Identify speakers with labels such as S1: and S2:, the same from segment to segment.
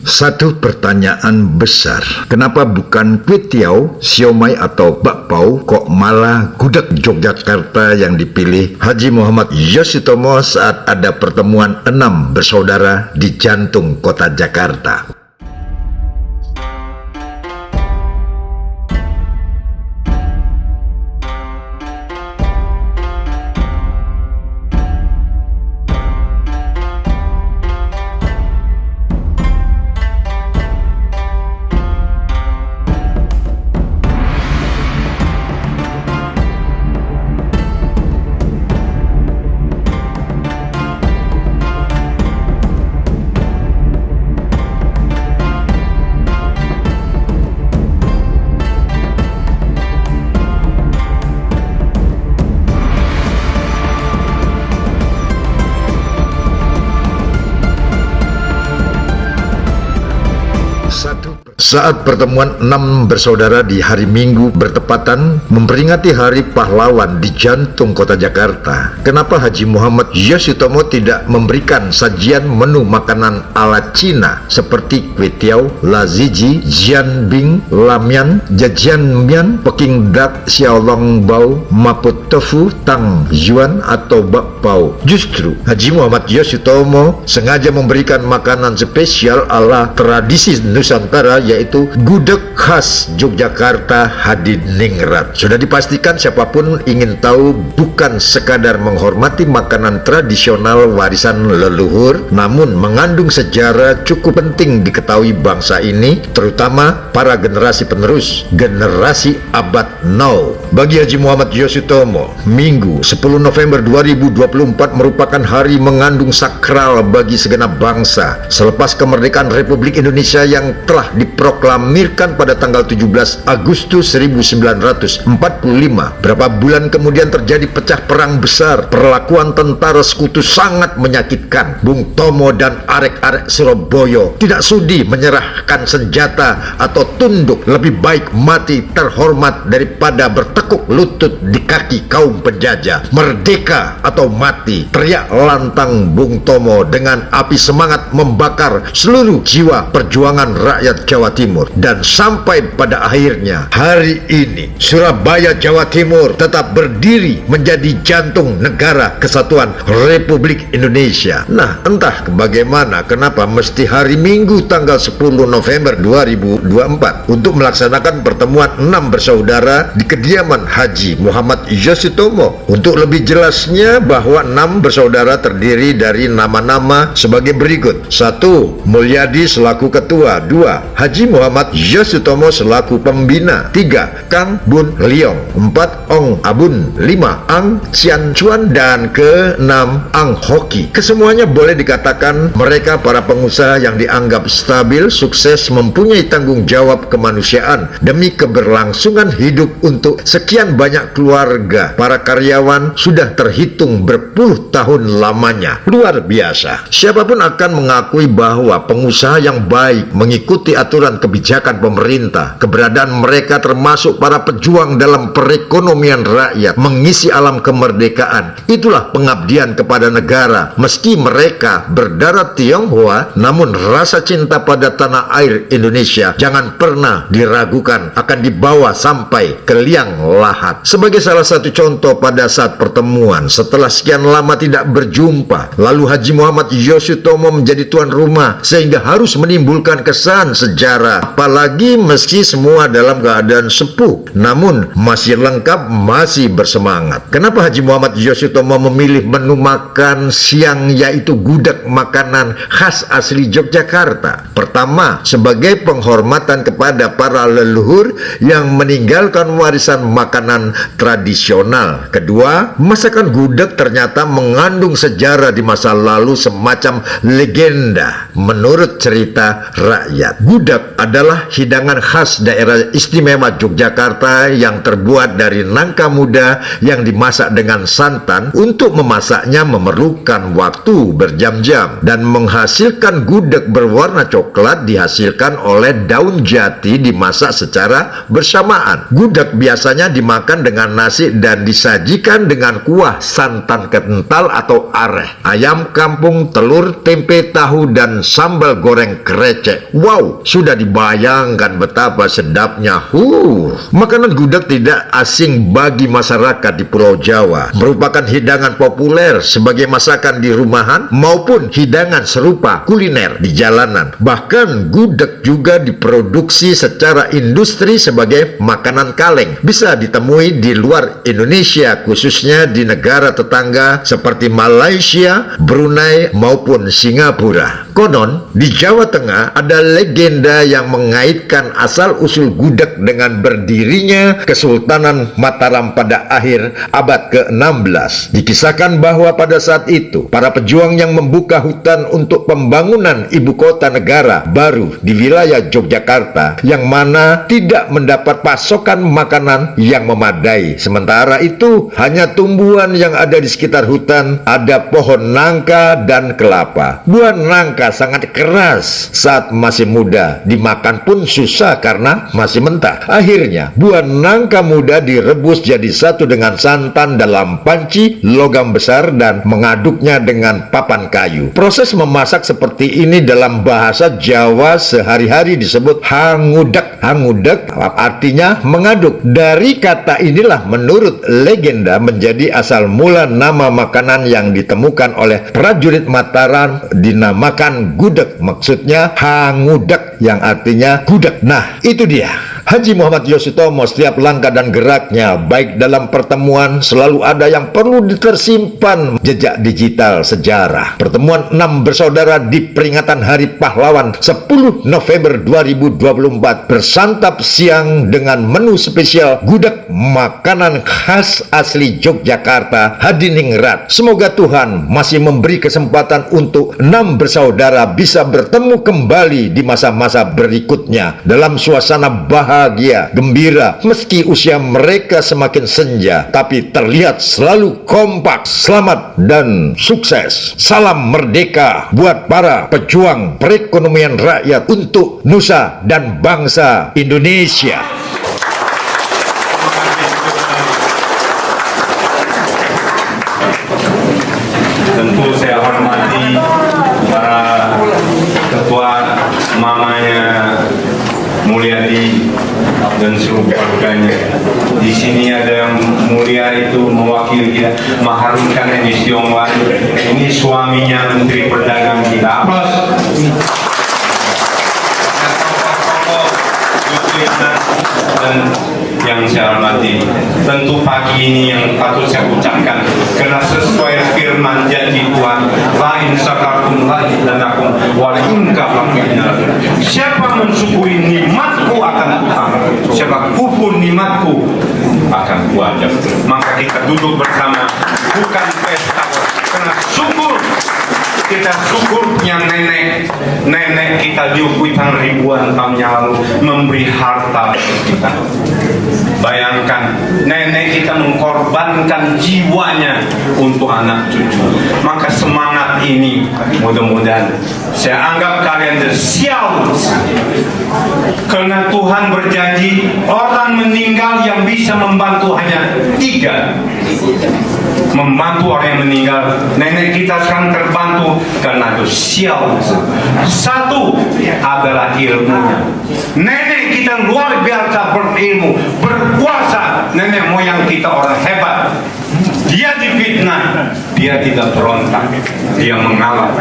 S1: Satu pertanyaan besar, kenapa bukan kuitiau, siomay atau bakpao, kok malah gudeg Yogyakarta yang dipilih Haji Muhammad Yoshitomo saat ada pertemuan 6 bersaudara di jantung kota Jakarta? Saat pertemuan 6 bersaudara di hari Minggu bertepatan memperingati Hari Pahlawan di jantung kota Jakarta, kenapa Haji Muhammad Yoshitomo tidak memberikan sajian menu makanan ala Cina seperti kuitiau, laziji, jianbing, lamyan, jajianmian, peking duck, xiaolongbao, mapo tofu, tang yuan atau bakpao? Justru Haji Muhammad Yoshitomo sengaja memberikan makanan spesial ala tradisi Nusantara, yaitu gudeg khas Yogyakarta Hadiningrat. Sudah dipastikan siapapun ingin tahu bukan sekadar menghormati makanan tradisional warisan leluhur, namun mengandung sejarah cukup penting diketahui bangsa ini, terutama para generasi penerus, generasi abad now. Bagi Haji Muhammad Yoshitomo, Minggu 10 November 2024 merupakan hari mengandung sakral bagi segenap bangsa. Selepas kemerdekaan Republik Indonesia yang telah diproklamirkan pada tanggal 17 Agustus 1945, berapa bulan kemudian terjadi pecah perang besar. Perlakuan tentara sekutu sangat menyakitkan. Bung Tomo dan arek-arek Surabaya tidak sudi menyerahkan senjata atau tunduk. Lebih baik mati terhormat daripada bertekuk lutut di kaki kaum penjajah. Merdeka atau mati, teriak lantang Bung Tomo dengan api semangat membakar seluruh jiwa perjuangan rakyat Jawa Timur. Dan sampai pada akhirnya hari ini Surabaya, Jawa Timur tetap berdiri menjadi jantung negara kesatuan Republik Indonesia. Nah, entah bagaimana kenapa mesti hari Minggu tanggal 10 November 2024 untuk melaksanakan pertemuan 6 bersaudara di kediaman Haji Muhammad Yoshitomo. Untuk lebih jelasnya, bahwa 6 bersaudara terdiri dari nama-nama sebagai berikut: 1. Mulyadi selaku ketua. 2. Haji Muhammad Yoshitomo selaku pembina. 3. Kang Bun Liong. 4. Ong Abun. 5. Ang Cian Chuan. Dan ke-6 Ang Hoki. Kesemuanya boleh dikatakan mereka para pengusaha yang dianggap stabil, sukses, mempunyai tanggung jawab kemanusiaan demi keberlangsungan hidup untuk sekian banyak keluarga. Para karyawan sudah terhitung berpuluh tahun lamanya. Luar biasa. Siapapun akan mengakui bahwa pengusaha yang baik mengikuti aturan kebijakan pemerintah. Keberadaan mereka termasuk para pejuang dalam perekonomian rakyat, mengisi alam kemerdekaan. Itulah pengabdian kepada negara. Meski mereka berdarah Tionghoa, namun rasa cinta pada tanah air Indonesia jangan pernah diragukan, akan dibawa sampai ke liang lahat. Sebagai salah satu contoh, pada saat pertemuan setelah sekian lama tidak berjumpa, lalu Haji Muhammad Yoshitomo menjadi tuan rumah sehingga harus menimbulkan kesan sejarah. Apalagi meski semua dalam keadaan sepuh, namun masih lengkap, masih bersemangat. Kenapa Haji Muhammad Yoshitomo memilih menu makan siang yaitu gudeg makanan khas asli Yogyakarta? Pertama, sebagai penghormatan kepada para leluhur yang meninggalkan warisan makanan tradisional. Kedua, masakan gudeg ternyata mengandung sejarah di masa lalu semacam legenda. Menurut cerita rakyat, gudeg adalah hidangan khas daerah istimewa Yogyakarta yang terbuat dari nangka muda yang dimasak dengan santan. Untuk memasaknya memerlukan waktu berjam-jam dan menghasilkan gudeg berwarna coklat coklat dihasilkan oleh daun jati dimasak secara bersamaan. Gudeg biasanya dimakan dengan nasi dan disajikan dengan kuah santan kental atau areh, ayam kampung, telur, tempe, tahu, dan sambal goreng krecek. Wow, sudah dibayangkan betapa sedapnya. Makanan gudeg tidak asing bagi masyarakat di Pulau Jawa. Merupakan hidangan populer sebagai masakan di rumahan maupun hidangan serupa kuliner di jalanan. Bahkan gudeg juga diproduksi secara industri sebagai makanan kaleng. Bisa ditemui di luar Indonesia, khususnya di negara tetangga seperti Malaysia, Brunei, maupun Singapura. Konon, di Jawa Tengah ada legenda yang mengaitkan asal-usul gudeg dengan berdirinya Kesultanan Mataram pada akhir abad ke-16. Dikisahkan bahwa pada saat itu, para pejuang yang membuka hutan untuk pembangunan ibu kota negara baru di wilayah Yogyakarta, yang mana tidak mendapat pasokan makanan yang memadai. Sementara itu, hanya tumbuhan yang ada di sekitar hutan, ada pohon nangka dan kelapa. Buah nangka sangat keras saat masih muda, dimakan pun susah karena masih mentah. Akhirnya, buah nangka muda direbus jadi satu dengan santan dalam panci logam besar dan mengaduknya dengan papan kayu. Proses memasak seperti ini dalam bahasa Jawa sehari-hari disebut hangudek. Hangudek artinya mengaduk. Dari kata inilah menurut legenda menjadi asal mula nama makanan yang ditemukan oleh prajurit Mataram dinamakan gudeg. Maksudnya hangudek yang artinya gudeg. Nah, itu dia. Haji Muhammad Yosutomo setiap langkah dan geraknya, baik dalam pertemuan, selalu ada yang perlu tersimpan jejak digital sejarah. Pertemuan 6 bersaudara di peringatan Hari Pahlawan 10 November 2024 bersantap siang dengan menu spesial gudeg, makanan khas asli Yogyakarta, hadiningrat. Semoga Tuhan masih memberi kesempatan untuk 6 bersaudara bisa bertemu kembali di masa-masa berikutnya dalam suasana bahagia, gembira, meski usia mereka semakin senja, tapi terlihat selalu kompak. Selamat dan sukses. Salam merdeka buat para pejuang perekonomian rakyat untuk nusa dan bangsa Indonesia.
S2: Tentu saya hormati para ketua mamanya Mulyadi dan seluruh keluarganya. Di sini ada yang mulia itu mewakili kita, mengharumkan Edi Tiongwan. Ini suaminya Menteri Perdagangan kita. Aplaus. Dan yang saya hormati, tentu pagi ini yang patut saya ucapkan, karena sesuai firman janji Tuhan, lain sakartum lain dan aku walaupun siapa mensyukuri nikmatku akan Tuhan, siapa kufur nikmatku akan kuajab. Maka kita duduk bersama, bukan pesta, karena syukur. Kita syukur punya nenek kita diukutan ribuan tahun yang lalu memberi harta kita. Bayangkan, nenek kita mengorbankan jiwanya untuk anak cucu. Maka semangat ini mudah-mudahan saya anggap kalian sial, karena Tuhan berjanji orang meninggal yang bisa membantu hanya 3. Membantu orang yang meninggal. Nenek kita sekarang terbantu karena itu sial. 1 adalah ilmunya. Nenek kita luar biasa berilmu, berkuasa. Nenek moyang kita orang hebat. Dia difitnah, dia tidak berontak, dia mengalah.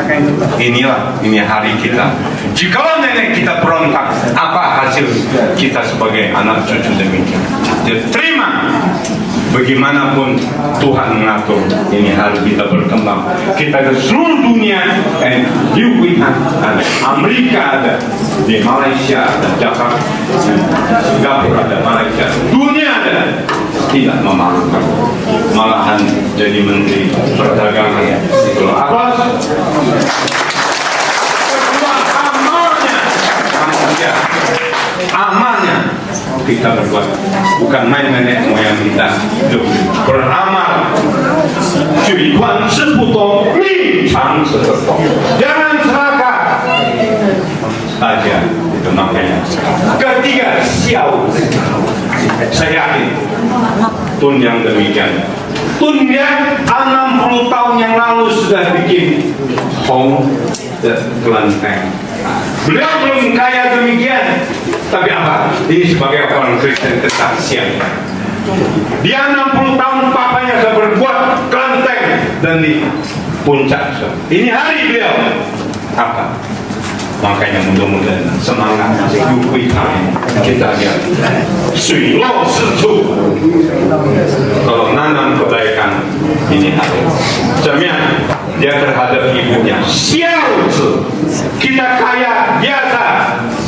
S2: Ini hari kita. Jikalau nenek kita berontak, apa hasil kita sebagai anak cucu demikian? Dia terima. Bagaimanapun Tuhan mengatur, ini harus kita berkembang. Kita ke seluruh dunia, ada Amerika, ada di Malaysia, ada Jakarta, Singapura, ada Malaysia, dunia ada. Tidak memalukan, malahan jadi menteri perdagangan. Itulah aplaus. Amalnya kita berbuat, bukan main nenek moyang kita. Beramal, jangan serakah. aja itu makanya. Ketiga, siau. Saya yakin Tun yang demikian. Tun yang 60 tahun yang lalu sudah bikin home kelenteng. Beliau belum kaya demikian, tapi apa? Ini sebagai orang Kristen kesaksian. Dia 60 tahun papanya sudah berbuat kelenteng dan di puncak. Ini hari beliau apa? Makanya mudah-mudahan semangat yukui kami kita lihat水落石出. Kalau nanam kebaikan ini hari Jamian dia terhadap ibunya siauzi, kita kaya biasa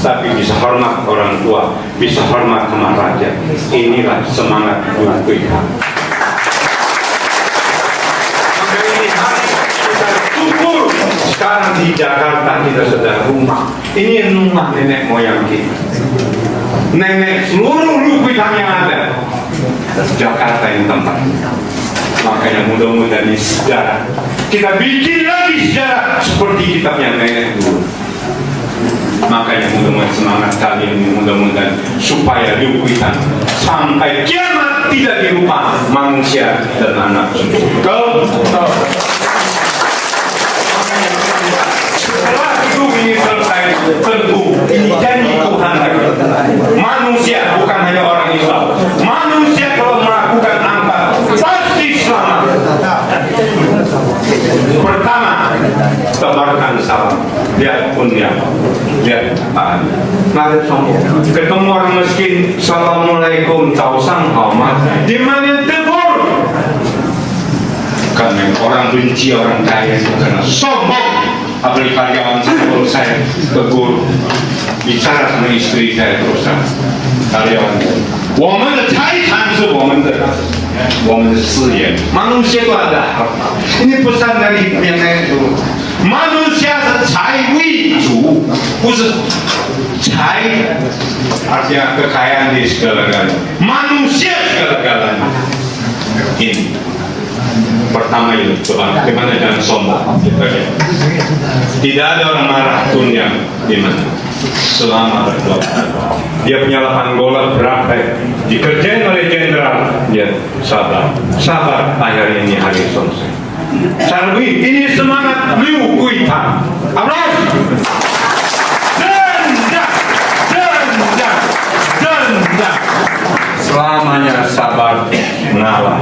S2: tapi bisa hormat orang tua, bisa hormat sama raja. Inilah semangat yukui kami. Maka ini hari kita syukur. Sekarang di Jakarta kita sudah rumah. Ini rumah nenek moyang kita. Nenek seluruh lukisan yang ada. Jakarta ini tempat. Makanya mudah-mudahan ini sejarah. Kita bikin lagi sejarah seperti kitabnya nenek dulu. Makanya mudah-mudahan semangat kalian ini mudah-mudahan supaya lukisan sampai kiamat tidak dilupa manusia dan anak cucu. Setelah hidup ini selesai, tentu ini janji Tuhan lagi. Manusia bukan hanya orang Islam. Manusia kalau melakukan apa pasti selamat. Pertama, tebarkan salam. Lihat punya, lihat Pak. Mari ketemu orang miskin, Assalamualaikum, tausang hama. Di mana tegur? Karena orang benci orang kaya itu karena sombong. Apalagi karyawan kalau saya tegur, bicara sama istri saya terus karyawan, 我们的财产是我们的事业. Manusia itu ada harta. Ini pesan dari yang lain dulu. Manusia是财为主，不是财 artinya kekayaan di segala-galanya. Manusia segala-galanya. Ini pertama itu, coba gimana jangan sombong. Tidak ada orang marah dunia di mana selama berdoa. Dia punya lapangan bola berapa dikerjain oleh jenderal, dia sabar, akhirnya ini hari selesai. Sarwi, ini semangat Liu Kuitan. Aplaus. Dendam. Selamanya sabar mengalah.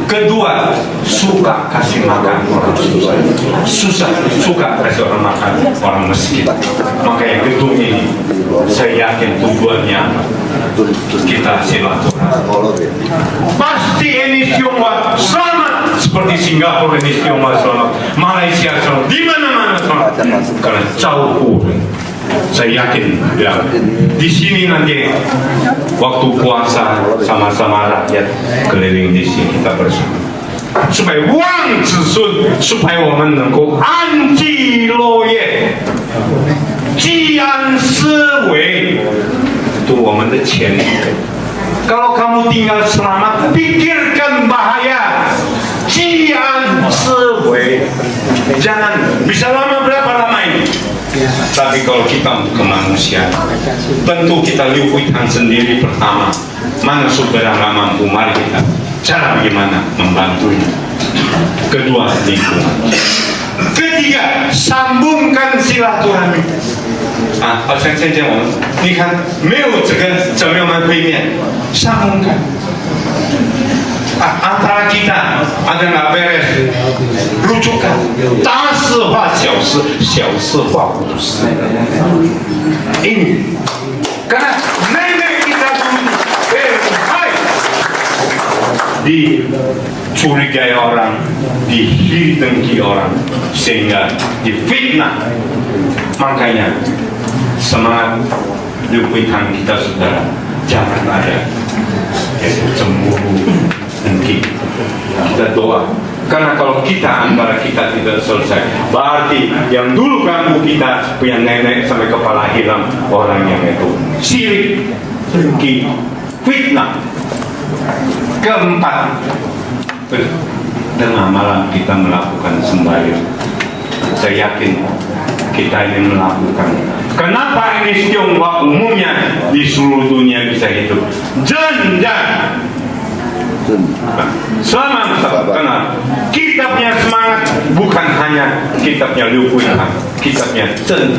S2: Kedua, suka kasih makan orang susah, suka kasih orang makan orang miskin. Maka yang gedung ini saya yakin tujuannya kita silaturahmi. Pasti ini Tionghoa selamat seperti Singapura ini Tionghoa selamat, Malaysia selamat, di mana-mana selamat karena jauh. Saya yakin ya, di sini nanti waktu puasa sama-sama rakyat keliling di sini kita bersama supaya Wang Zisun, supaya 我们能够安居乐业，居安思危，itu 我们的前提。Kalau kamu tinggal selamat, pikirkan bahaya,居安思危, jangan bisa lama berapa lama ini. Tapi kalau kita kemanusiaan, tentu kita liputan sendiri pertama. Mana saudara nggak mampu, mari kita cara bagaimana membantunya. Kedua, lingkungan. Ketiga, sambungkan silaturahmi. 好像现在我们，你看没有这个怎么样的对面，上门看。antara kita ada nggak beres, rujukan. 大事化小事，小事化无事。Ini karena nenek kita dulu dicurigai orang, dihidengki orang, sehingga difitnah. Makanya semangat liputan kita saudara, jangan ada cemburu, dengki. Kita doa, karena kalau kita antara kita tidak selesai, berarti yang dulu ganggu kita punya nenek sampai kepala hilang, orang yang itu sirik, dengki, fitnah. Keempat, tengah malam kita melakukan sembahyang. Saya yakin kita ini melakukan. Kenapa ini Tionghoa umumnya di seluruh dunia bisa hidup? Jangan. Selama kenal kita punya semangat bukan hanya kita punya Liu Guihan, kita punya Zheng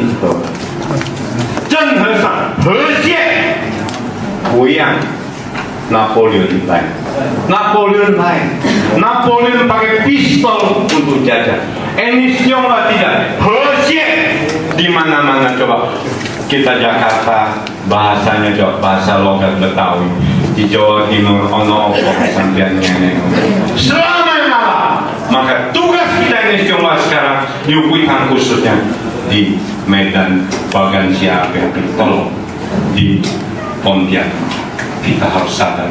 S2: He Shang, He Xie, 不一样。Napoleon pakai pistol untuk jajah. Ini Tionghoa tidak. He Xie di mana-mana coba. Kita Jakarta bahasanya coba bahasa logat Betawi. Di Jawa Timur ono opok sampean ngene. Selama maka tugas kita ini Tionghoa sekarang Liu Guihan khususnya di Medan Bagan Siaga tolong di Pontianak kita harus sadar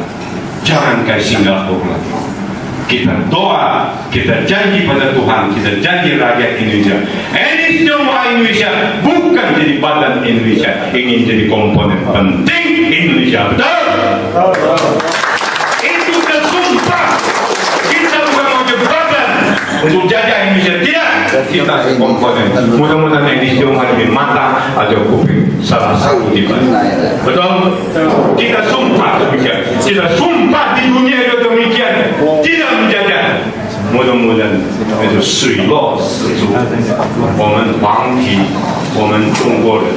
S2: jangan kayak Singapura. Kita doa, kita janji pada Tuhan, kita janji rakyat Indonesia. Ini Tionghoa Indonesia bukan jadi badan Indonesia, ingin jadi komponen penting Indonesia. Betul? Itu tersumpah. Kita bukan mau jadi badan untuk jajah Indonesia, tidak. Kita komponen. Mudah-mudahan ini Tionghoa di mata atau kuping salah satu di mana. Betul? Kita sumpah demikian. Kita sumpah di dunia itu demikian. Tidak menjajah. Mudah-mudahan itu 水落石出。我们黄皮，我们中国人，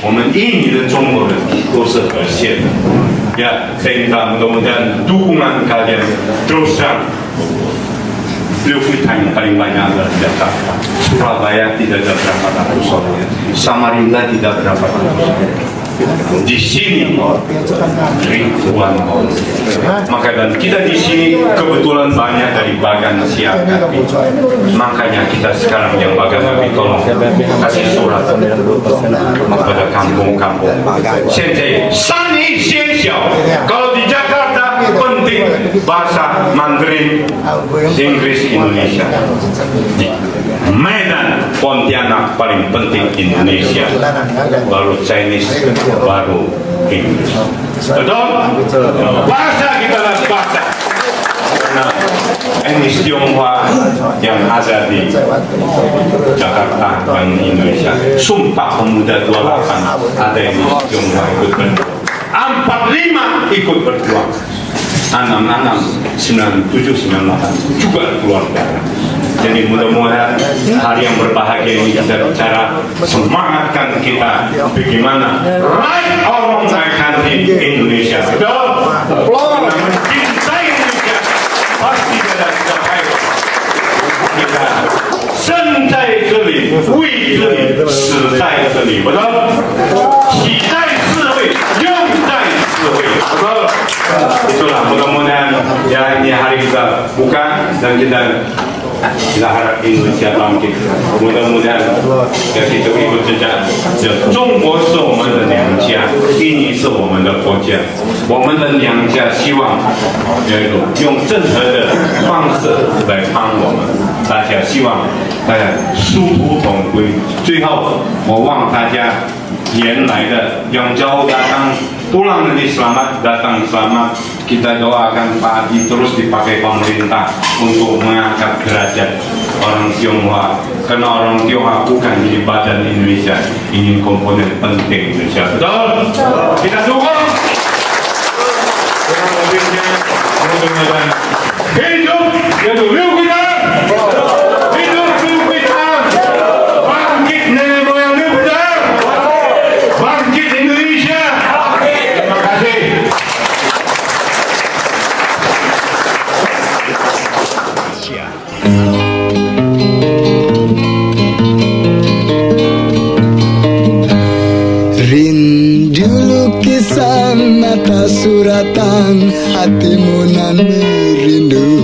S2: 我们印尼的中国人都是和谐的。Ya, saya minta mudah-mudahan dukungan kalian terus terang. Liu Guihan yang paling banyak adalah di Jakarta. Surabaya tidak ada berapa ratus orang. Samarinda tidak berapa ratus orang. Di sini ribuan orang. Maka dan kita di sini kebetulan banyak dari Bagan Siaga. Makanya kita sekarang yang Bagan Nabi tolong kasih surat kepada kampung-kampung.现在山一些小， kalau di Jakarta penting bahasa Mandarin, Inggris Indonesia. Di Medan Pontianak paling penting Indonesia, baru Chinese, baru Inggris. Betul? Bahasa kita adalah bahasa. Nah, ini Tionghoa yang ada di Jakarta dan Indonesia. Sumpah Pemuda 28 ada yang Tionghoa ikut berjuang. 45 ikut berjuang. 66, 97, 98 juga keluar darah. Jadi mudah-mudahan hari yang berbahagia ini kita bicara semangatkan kita bagaimana right or wrong country Indonesia. Betul? Mencintai Indonesia pasti tidak capai. Kita 生在这里，为这里，死在这里，betul? 喜在智慧，用在智慧，betul? Itulah mudah-mudahan ya ini hari kita buka dan kita harap Indonesia bangkit. Mudah-mudahan ya kita ikut jejak. Jepang 是我们的娘家，印尼是我们的国家。我们的娘家希望用任何的方式来帮我们，大家希望大家殊途同归。最后，我望大家原来的yang jauh datang pulang nanti selamat datang selamat. Kita doakan Pak Adi terus dipakai pemerintah untuk mengangkat derajat orang Tionghoa, karena orang Tionghoa bukan jadi badan Indonesia, ini komponen penting Indonesia. Betul? Kita dukung. Kurang lebihnya mudah-mudahan hidup Liu Guihan, hidup Liu Guihan, bangkit nenek moyang Liu Guihan, bangkit Indonesia. Terima kasih.
S3: Rindu lukisan mata suratan hatimu nan merindu,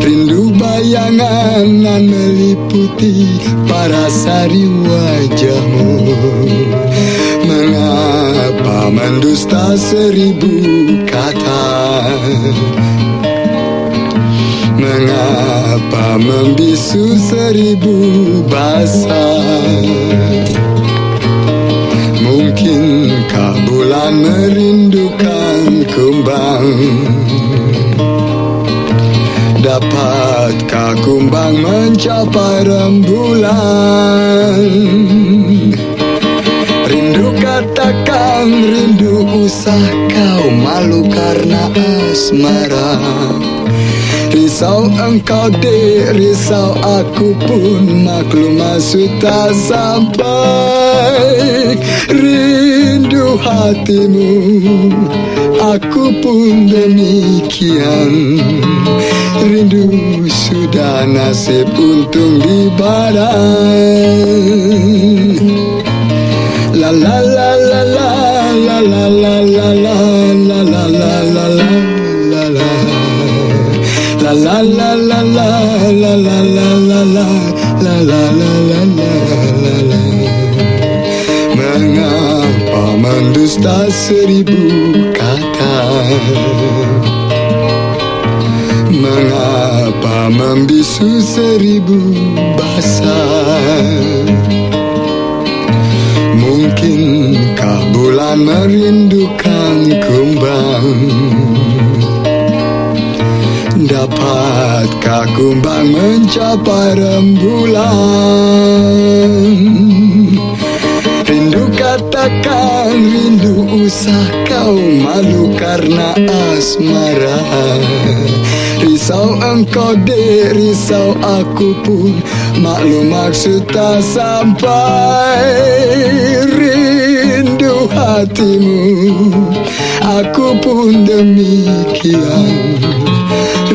S3: rindu bayangan nan meliputi parasari wajahmu. Mengapa mendusta 1000 kata? Mengapa membisu 1000 bahasa? Mungkinkah bulan merindukan kumbang? Dapatkah kumbang mencapai rembulan? asmara. Risau engkau dek, risau aku pun, maklum maksud tak sampai. Rindu hatimu, aku pun demikian. Rindu sudah nasib, untung di badan. La la la la la la la la la la la la la la la la. La la la la la la la la la la la la la la la la. Mengapa mendusta 1000 kata? Mengapa membisu 1000 bahasa? Mungkinkah bulan merindukan kumbang? Dapatkah kumbang mencapai rembulan? Rindu katakan, rindu usah kau malu karena asmara. Risau engkau dek, risau aku pun, maklum maksud tak sampai. Rindu hatimu, aku pun demikian.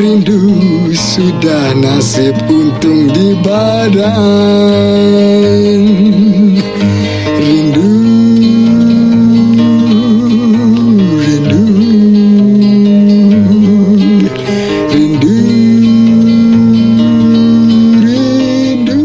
S3: Rindu sudah nasib, untung di badan. Rindu, rindu, rindu, rindu.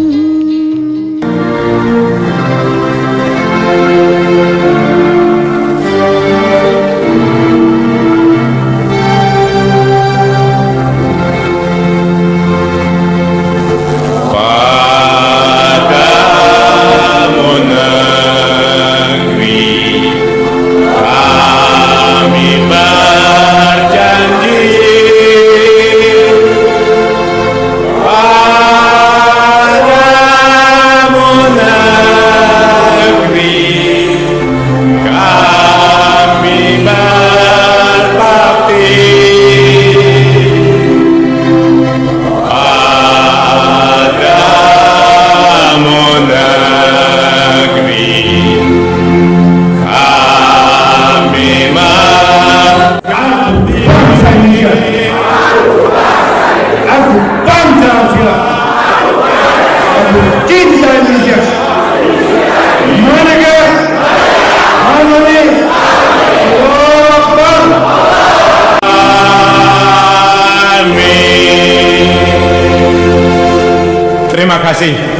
S4: Terima kasih.